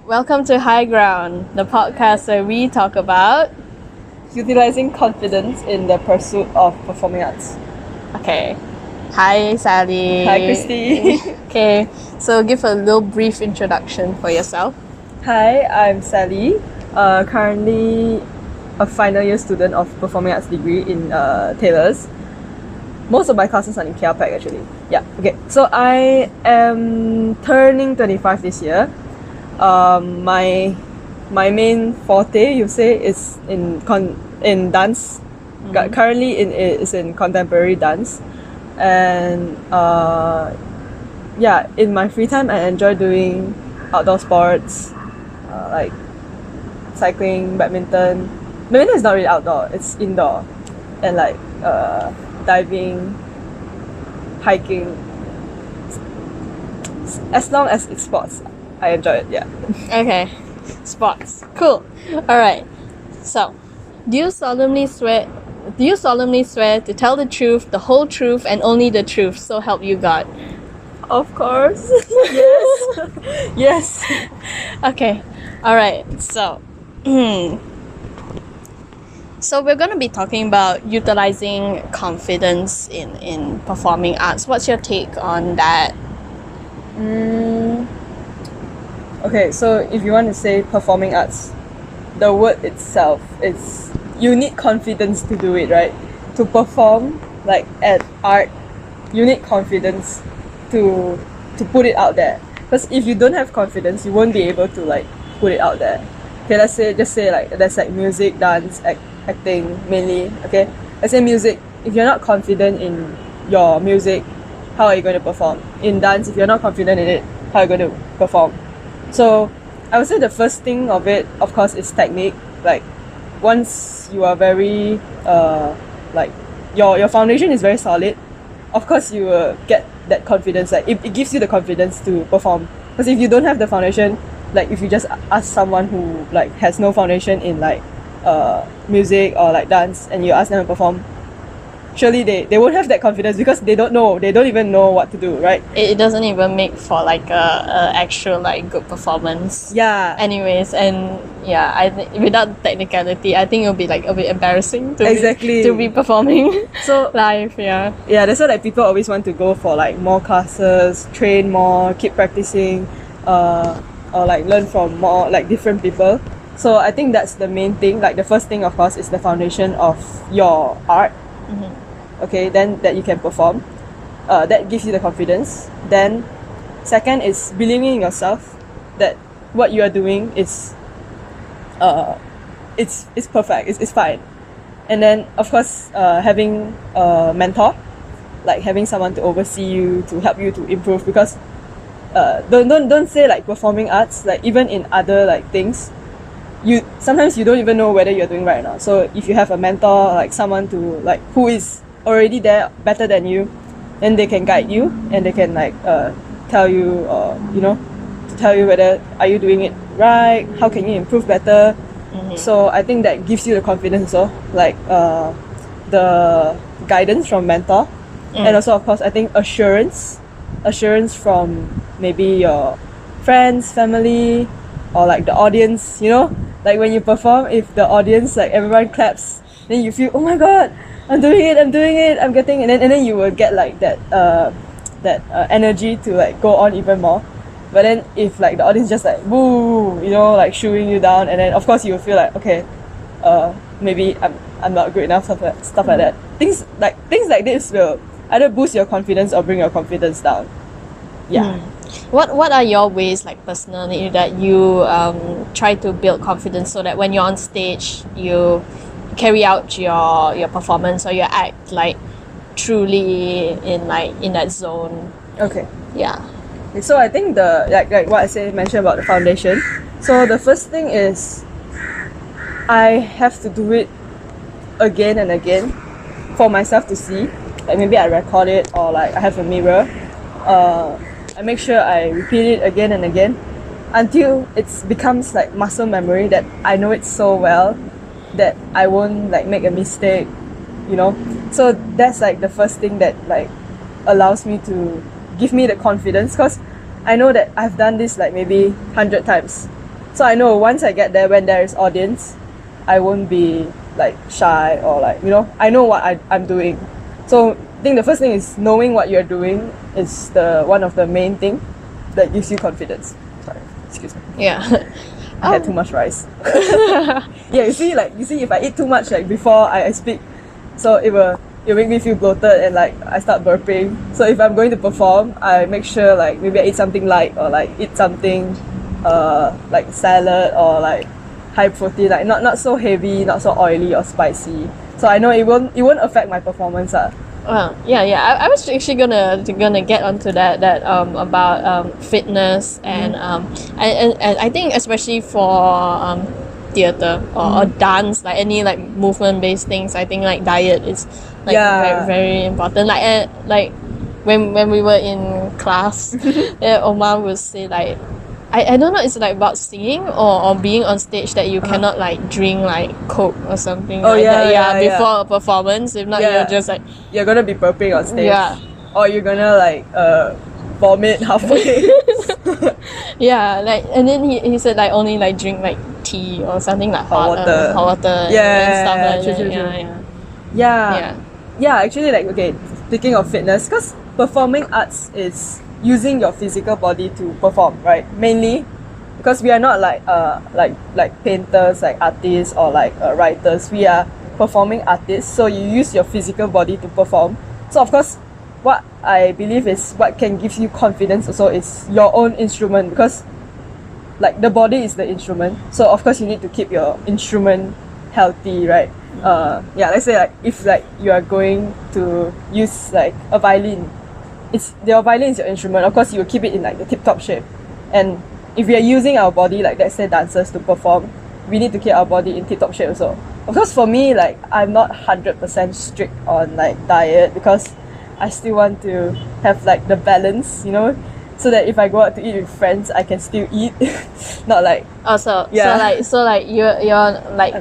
Welcome to High Ground, the podcast where we talk about utilizing confidence in the pursuit of performing arts. Okay. Hi, Sally. Hi, Kristy. Okay, so give a little brief introduction for yourself. Hi, I'm Sally. Currently a final year student of performing arts degree in Taylor's. Most of my classes are in KLPAC actually. Yeah. Okay. So I am turning 25 this year. My main forte, you say, is in dance. Currently is in contemporary dance, and in my free time I enjoy doing outdoor sports, like cycling, badminton. Badminton is not really outdoor; it's indoor, and like diving, hiking. As long as it's sports, I enjoy it. Yeah. Okay, sports. Cool. All right. So, do you solemnly swear to tell the truth, the whole truth, and only the truth, so help you God? Of course. Yes. Yes. Okay. All right. So, so we're going to be talking about utilizing confidence in performing arts. What's your take on that? Okay, so if you want to say performing arts, the word itself is, you need confidence to do it, right? To perform like at art, you need confidence to put it out there. Because if you don't have confidence, you won't be able to like put it out there. Okay, let's say like that's like music, dance, acting mainly. Okay, let's say music. If you're not confident in your music, how are you going to perform? In dance, if you're not confident in it, how are you going to perform? So I would say the first thing of it, of course, is technique. Like once you are very like your foundation is very solid, of course you will get that confidence. Like it gives you the confidence to perform. Because if you don't have the foundation, like if you just ask someone who like has no foundation in like music or like dance, and you ask them to perform, surely they won't have that confidence because they don't even know what to do, right? It doesn't even make for like a actual like good performance. Yeah. Anyways, and yeah, I think without technicality, I think it'll be like a bit embarrassing to Exactly. be performing So live. Yeah. yeah, that's why like people always want to go for like more classes, train more, keep practicing, or like learn from more like different people. So I think that's the main thing. Like the first thing, of course, is the foundation of your art. Okay, then that you can perform. That gives you the confidence. Then second is believing in yourself that what you are doing is it's perfect, it's fine. And then of course having a mentor, like having someone to oversee you, to help you to improve, because don't say like performing arts, like even in other like things, you sometimes you don't even know whether you're doing right or not. So if you have a mentor, like someone to like who is already there better than you, then they can guide you and they can like tell you, to tell you whether are you doing it right, how can you improve better. So I think that gives you the confidence also, like the guidance from mentor. And also of course I think assurance from maybe your friends, family, or like the audience, like when you perform, if the audience, like everyone claps, then you feel, oh my god, I'm doing it, I'm getting it, and then you will get like that energy to like go on even more. But then if like the audience just like boo, like shooing you down, and then of course you will feel like, okay, maybe I'm not good enough, stuff like that. Things like this will either boost your confidence or bring your confidence down. Yeah. What are your ways, like personally, that you try to build confidence so that when you're on stage you carry out your performance or your act like truly in that zone? Okay. Yeah. So I think the like what I mentioned about the foundation. So the first thing is I have to do it again and again for myself to see. Like maybe I record it, or like I have a mirror. I make sure I repeat it again and again until it becomes like muscle memory, that I know it so well that I won't like make a mistake, you know. So that's like the first thing that like allows me to give me the confidence, because I know that I've done this like maybe 100 times. So I know once I get there, when there is audience, I won't be like shy, or like, you know, I know what I'm doing. So I think the first thing is knowing what you're doing is the one of the main thing that gives you confidence. Sorry, excuse me. Yeah. I had too much rice. Yeah, you see, if I eat too much like before I speak, so it'll make me feel bloated and like I start burping. So if I'm going to perform, I make sure like maybe I eat something light, or like eat something like salad, or like high protein, like not so heavy, not so oily or spicy. So I know it won't affect my performance. Yeah. I was actually gonna get onto that about fitness and I think especially for theater or dance, like any like movement based things, I think like diet is like very, very important. Like when we were in class, Omar would say like, I don't know, it's like about singing or being on stage that you cannot like drink like Coke or something that before a performance. If not, you're just like, you're gonna be burping on stage, or you're gonna like vomit halfway. Yeah, like, and then he said like only like drink like tea or something like hot water and stuff like that. Yeah, actually, like, okay, speaking of fitness, because performing arts is using your physical body to perform, right? Mainly because we are not like painters, like artists, or like writers. We are performing artists, so you use your physical body to perform. So of course, what I believe is what can give you confidence also is your own instrument, because like the body is the instrument. So of course you need to keep your instrument healthy, right? Let's say like if like you are going to use like a violin, your violin is your instrument. Of course you will keep it in like the tip-top shape. And if we are using our body, like let's say dancers, to perform, we need to keep our body in tip-top shape also. Of course for me, like I'm not 100% strict on like diet, because I still want to have like the balance, you know, so that if I go out to eat with friends, I can still eat. Not like so like you're like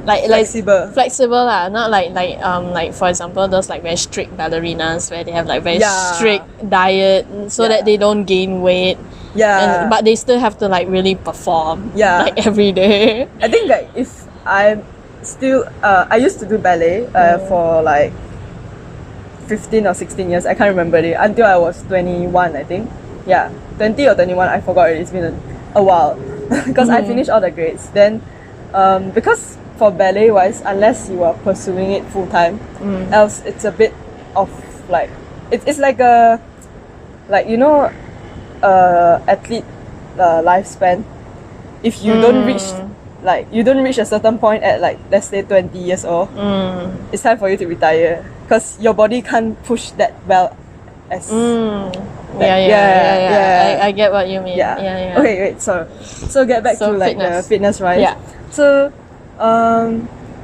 flexible lah, not like for example those like very strict ballerinas where they have like very strict diet so that they don't gain weight, but they still have to like really perform like every day. I think like if I'm still I used to do ballet for like 15 or 16 years, I can't remember it, until I was 21, I think. 20 or 21, I forgot already. It's been a while because I finished all the grades. Then because for ballet wise, unless you are pursuing it full time, else it's a bit of like it's like a, like, you know, athlete lifespan. If you don't reach a certain point at like, let's say 20 years old, it's time for you to retire, because your body can't push that well as I get what you mean. Okay, wait, so get back to like fitness. The fitness, right? So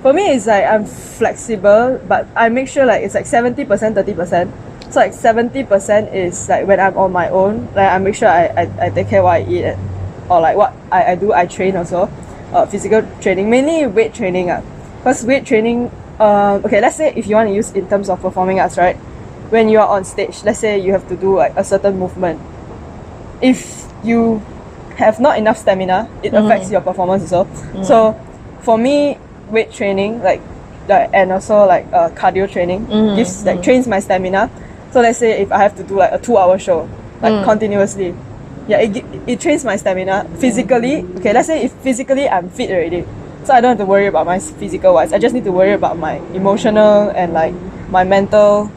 for me it's like I'm flexible, but I make sure like it's like 70%, 30%. So like 70% is like when I'm on my own, like I make sure I take care what I eat, or like what I do. I train also, physical training, mainly weight training. Because weight training, okay, let's say if you want to use in terms of performing arts, right? When you are on stage, let's say you have to do like a certain movement. If you have not enough stamina, it affects your performance also. So for me, weight training, like and also like cardio training, gives like trains my stamina. So let's say if I have to do like a 2-hour show, like continuously, it trains my stamina physically. Okay, let's say if physically I'm fit already, so I don't have to worry about my physical wise. I just need to worry about my emotional and like my mental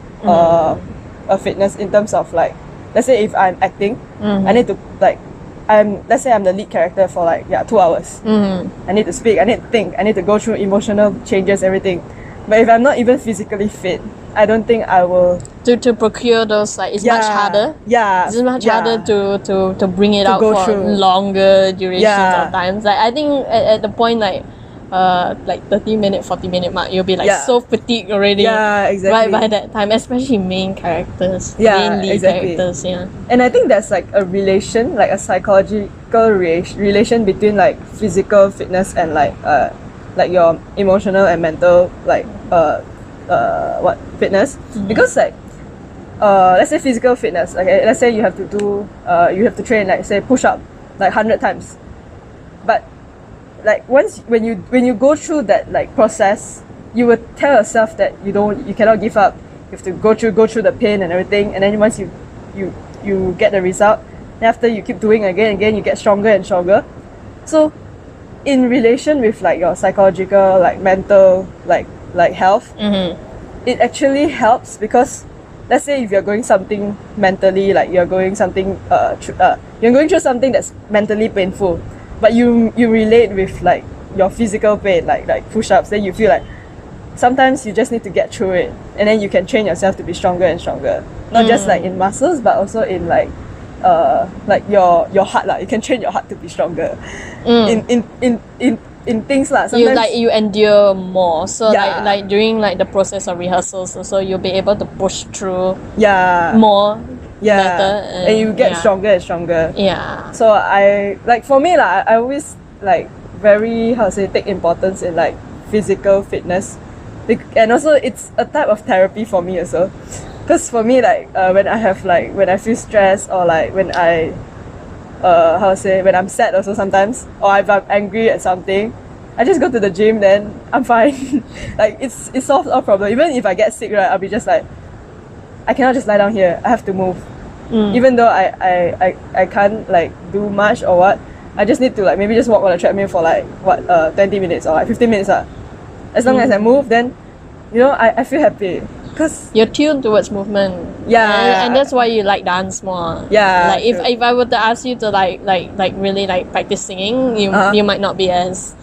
fitness, in terms of like, let's say if I'm acting, I need to like, let's say I'm the lead character for like 2 hours. I need to speak, I need to think, I need to go through emotional changes, everything. But if I'm not even physically fit, I don't think I will to procure those, like it's much harder. It's much harder to bring it out for longer durations of times. Like I think at the point like 30-minute, 40-minute mark, you'll be like so fatigued already. Right by that time, especially main characters, main lead characters. And I think there's like a relation, like a psychological relation between like physical fitness and like your emotional and mental like fitness, because like let's say physical fitness, okay, let's say you have to do you have to train, like say push up like 100 times, but like when you go through that like process, you will tell yourself that you cannot give up. You have to go through the pain and everything, and then once you get the result, then after you keep doing again and again, you get stronger and stronger. So in relation with like your psychological, like mental, like health, it actually helps, because let's say if you're going something mentally, like you're going through something that's mentally painful, but you relate with like your physical pain, like push-ups, then you feel like sometimes you just need to get through it, and then you can train yourself to be stronger and stronger, not just like in muscles, but also in like your heart lah. You can train your heart to be stronger in things lah. Sometimes you endure more, so like during like the process of rehearsals, so you'll be able to push through more better, and you get stronger and stronger. So I like, for me lah, I always like very take importance in like physical fitness, and also it's a type of therapy for me also, because for me like when I feel stressed, or like when I when I'm sad also sometimes, or if I'm angry at something, I just go to the gym, then I'm fine. Like it solves all problem. Even if I get sick, right, I'll be just like, I cannot just lie down here, I have to move. Even though I can't like do much or what, I just need to like maybe just walk on the treadmill for like 20 minutes or like 15 minutes. As long as I move, then I feel happy, because you're tuned towards movement. And that's why you like dance more. Like if I were to ask you to like really like practice singing, you might not be as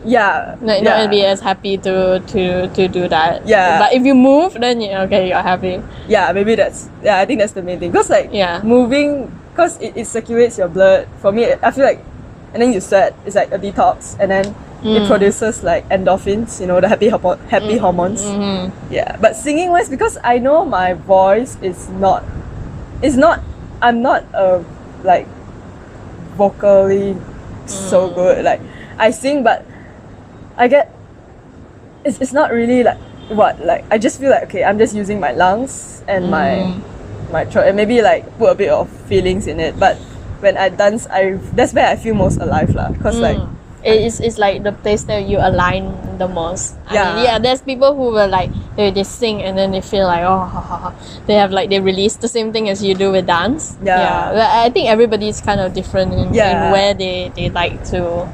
not be as happy to do that. But if you move, then you're happy. Maybe I think that's the main thing, because like moving, because it circulates your blood. For me, I feel like, and then you sweat, it's like a detox, and then it produces like endorphins, the happy hormones. But singing wise, because I know my voice is not I'm not like vocally so good. Like I sing, but I get it's not really like I just feel like, okay, I'm just using my lungs and my throat, and maybe like put a bit of feelings in it. But when I dance, that's where I feel most alive lah, because like it's like the place that you align the most. I mean, there's people who will like they sing and then they feel like they release the same thing as you do with dance. But I think everybody's kind of different in where they like to,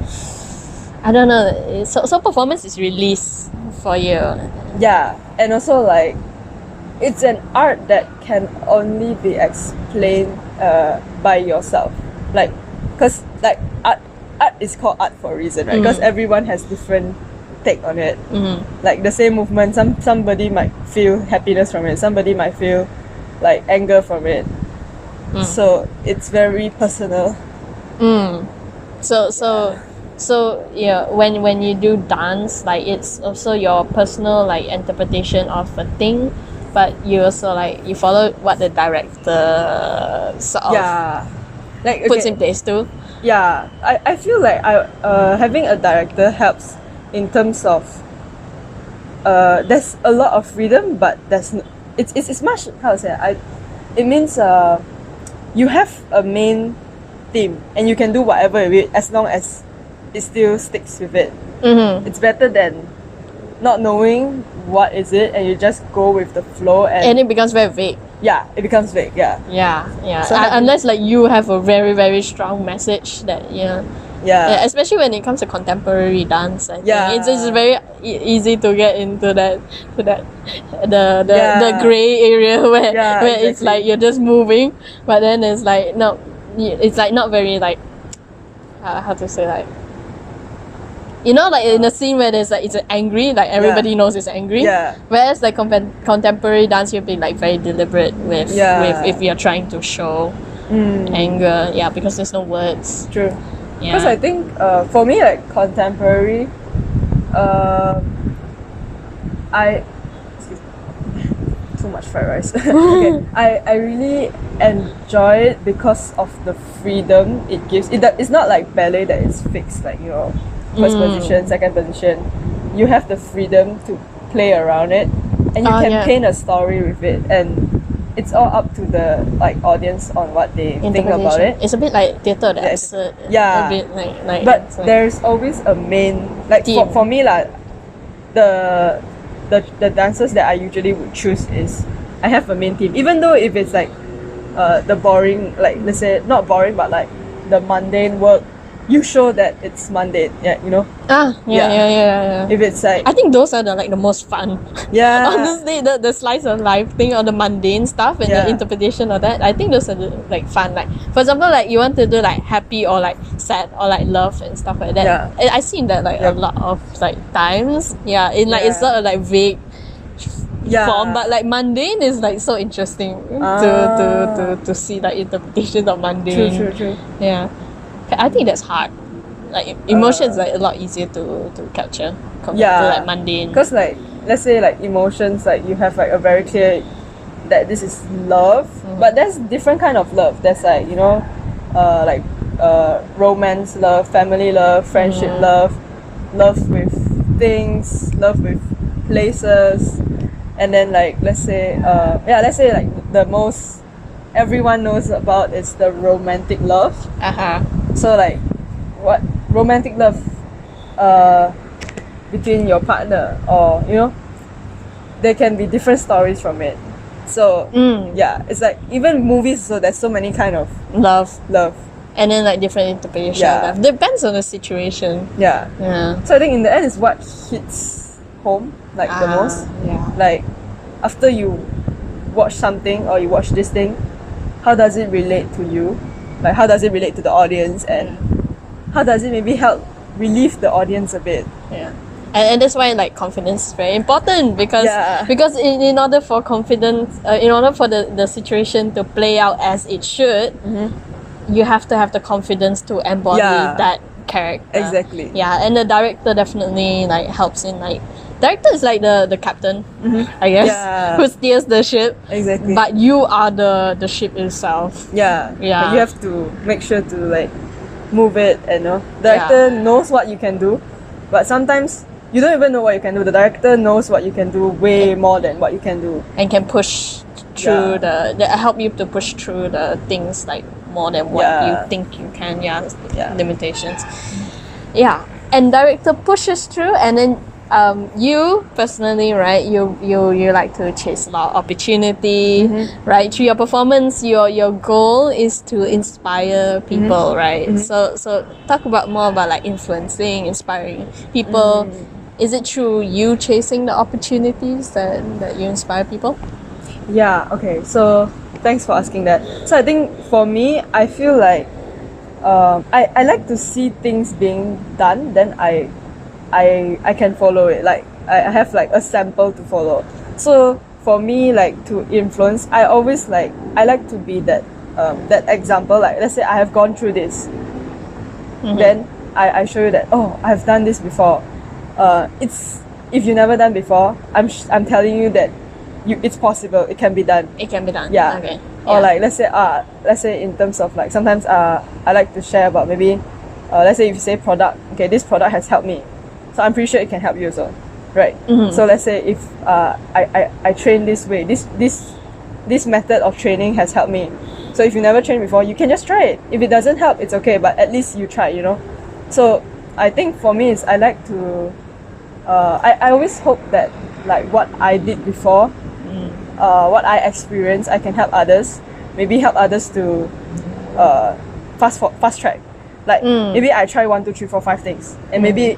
I don't know. So performance is release for you. And also like it's an art that can only be explained by yourself. Like, because like art is called art for a reason, right? Because everyone has different take on it. Like the same movement, somebody might feel happiness from it, somebody might feel like anger from it. So it's very personal. So when you do dance, like it's also your personal like interpretation of a thing, but you also like you follow what the director sort of like puts in place too. I feel like having a director helps in terms of there's a lot of freedom, but it's much, how to say, it means you have a main theme and you can do whatever with it as long as it still sticks with it. It's better than not knowing what is it and you just go with the flow, and it becomes very vague. It becomes vague. So unless like you have a very very strong message that especially when it comes to contemporary dance, I think it's very easy to get into the gray area where exactly. It's like you're just moving, but then it's like not very like how to say, like like in a scene where there's like it's angry, like everybody knows it's angry. Whereas like contemporary dance, you'll be like very deliberate with if you're trying to show anger. Because there's no words. True. Because I think for me, like contemporary, too much fried rice. Okay, I really enjoy it because of the freedom it gives. It's not like ballet that is fixed, like first position, second position. You have the freedom to play around it, and you Oh, can yeah. paint a story with it, and it's all up to the like audience on what they think about it. It's a bit like theatre, the Yeah, absurd. yeah. A bit like But it's like there's always a main, like theme. for me like the dancers that I usually would choose is I have a main theme, even though if it's like the boring, like let's say not boring but like the mundane work, you show that it's mundane, yeah, you know. Yeah. If it's like I think those are the most fun. yeah, Honestly, the slice of life thing or the mundane stuff and Yeah. the interpretation of that, I think those are like fun. Like for example, like you want to do like happy or like sad or like love and stuff like that. Yeah. I've seen that like Yeah. a lot of like times. Yeah, in like it's Yeah. sort of like vague Yeah. form, but like mundane is like so interesting to see like interpretations of mundane. True. Yeah, I think that's hard. Like emotions like a lot easier to capture compared to like mundane. Because like let's say like emotions, like you have like a very clear that this is love, but there's different kind of love. There's like, you know, like romance love, family love, friendship love, love with things, love with places, and then like let's say like the most everyone knows about is the romantic love. So like what romantic love between your partner, or you know, there can be different stories from it. So yeah, it's like even movies, so there's so many kind of Love. and And then like different interpretation Yeah. of that. Depends on the situation. yeah. Yeah. So I think in the end is what hits home like the most. Yeah. Like after you watch something or you watch this thing, how does it relate to you? Like how does it relate to the audience, and how does it maybe help relieve the audience a bit? Yeah. And that's why like confidence is very important because Yeah. in order for confidence in order for the situation to play out as it should, you have to have the confidence to embody Yeah. that character. Exactly. Yeah, and the director definitely like helps in like director is like the captain, I guess, Yeah. who steers the ship. Exactly. But you are the ship itself. Yeah. Yeah. But you have to make sure to like move it, and you know, director knows what you can do, but sometimes you don't even know what you can do. The director knows what you can do way more than what you can do. And can push through the help you to push through the things like more than what Yeah. you think you can. Yeah. Limitations. Yeah, and director pushes through, and then you personally, right? You like to chase a lot of opportunity, right? Through your performance, your goal is to inspire people, right? So talk about more about like influencing, inspiring people. Is it through you chasing the opportunities that you inspire people? Yeah, okay. So thanks for asking that. So I think for me, I feel like I like to see things being done, then I can follow it. Like I have like a sample to follow. So for me, like to influence, I always like I like to be that that example. Like let's say I have gone through this, then I show you that, oh, I've done this before. It's if you never done before, I'm telling you that it's possible. It can be done. It can be done. Yeah. Okay. Or like let's say in terms of like sometimes I like to share about maybe let's say if you say product, okay, this product has helped me, so I'm pretty sure it can help you also, right? So let's say if I train this way, this method of training has helped me, so if you never trained before, you can just try it. If it doesn't help, it's okay, but at least you try, you know. So I think for me is I like to I always hope that like what I did before, what I experienced, I can help others. Maybe help others to fast track. Like maybe I try 1, 2, 3, 4, 5 things, and maybe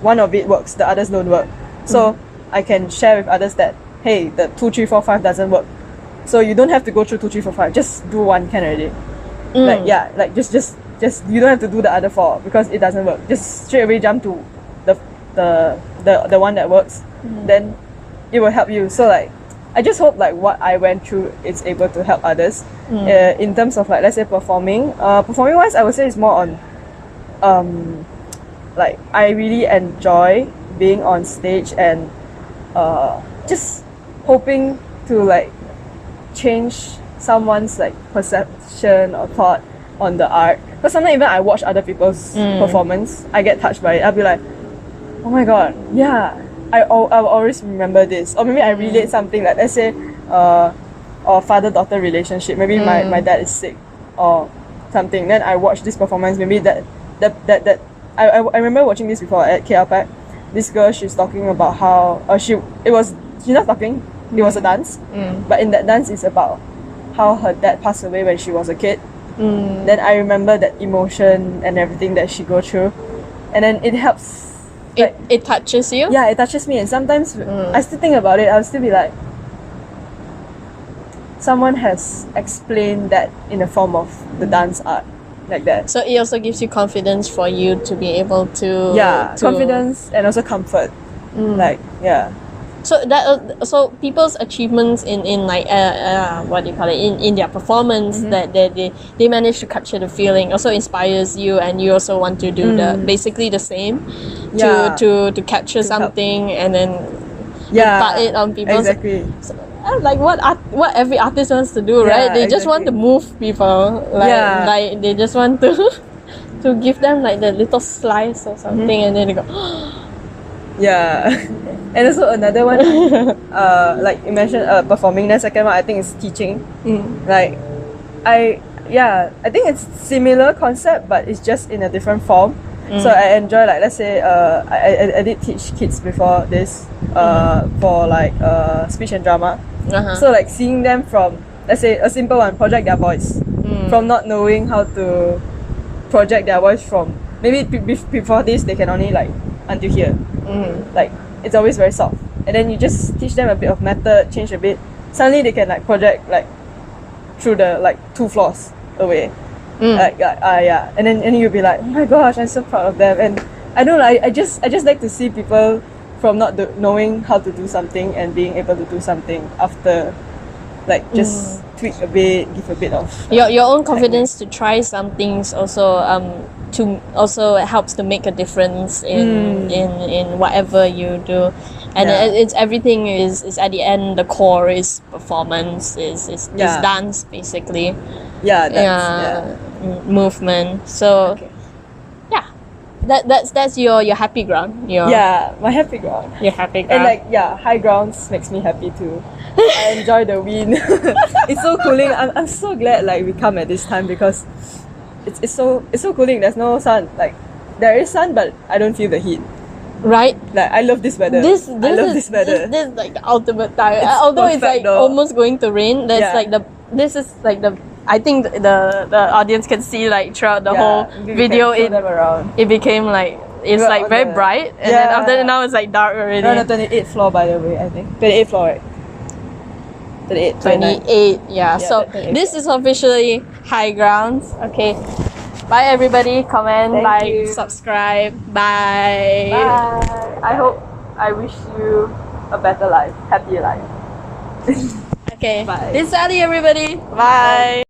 one of it works, the others don't work. So I can share with others that hey, the 2, 3, 4, 5 doesn't work. So you don't have to go through 2, 3, 4, 5. Just do one can already. Like yeah, like just you don't have to do the other 4 because it doesn't work. Just straight away jump to the one that works. Then it will help you. So like I just hope like what I went through is able to help others. In terms of like let's say performing wise, I would say it's more on like I really enjoy being on stage and just hoping to like change someone's like perception or thought on the art. Because sometimes even I watch other people's performance, I get touched by it. I'll be like, oh my god, yeah, I'll always remember this, or maybe I relate something like, let's say or father-daughter relationship, maybe my dad is sick or something, then I watch this performance, maybe that I remember watching this before at KLPAC. This girl, she's talking about how she's not talking, it was a dance, but in that dance it's about how her dad passed away when she was a kid. Then I remember that emotion and everything that she go through, and then it helps. It touches you? Yeah, it touches me, and sometimes I still think about it. I'll still be like, someone has explained that in the form of the dance art, like that. So it also gives you confidence for you to be able to confidence and also comfort. Like, yeah. So that so people's achievements in like what do you call it, in their performance, that they manage to capture the feeling, also inspires you, and you also want to do the basically the same to capture something and then impart it on people. Exactly. So, like what every artist wants to do, right? They just want to move people, like they just want to to give them like the little slice or something, and then they go yeah. And also another one, like you mentioned, performing. The second one I think is teaching. Like, I think it's similar concept, but it's just in a different form. So I enjoy, like, let's say I did teach kids before this for like speech and drama. So like seeing them from, let's say a simple one, project their voice, from not knowing how to project their voice, from maybe before this they can only like until here, like it's always very soft, and then you just teach them a bit of method, change a bit, suddenly they can like project like through the like 2 floors away, and then you'll be like, oh my gosh, I'm so proud of them. And I don't know, I just like to see people from not knowing how to do something and being able to do something after, like, just tweak a bit, give a bit of your own confidence to try some things also to also helps to make a difference in whatever you do, and it's everything is at the end, the core is performance, is dance basically, movement. So that's your happy ground. My happy ground. Your happy ground. And like high grounds makes me happy too. I enjoy the wind. It's so cooling. I'm so glad like we come at this time, because it's so cooling. There's no sun. Like, there is sun, but I don't feel the heat. Right. Like, I love this weather. This weather. This is like the ultimate time. Although it's like almost going to rain. That's like this is like the. I think the audience can see like throughout the whole video, it became like it's like very bright, and then after that now it's like dark already. We're on the 28th floor, by the way. I think 28th floor, right? 28, so 28. This is officially High Grounds. Okay, bye everybody. Comment, like, subscribe. Bye. I wish you a better life, happier life. Okay, bye. This is Ali, everybody. Bye.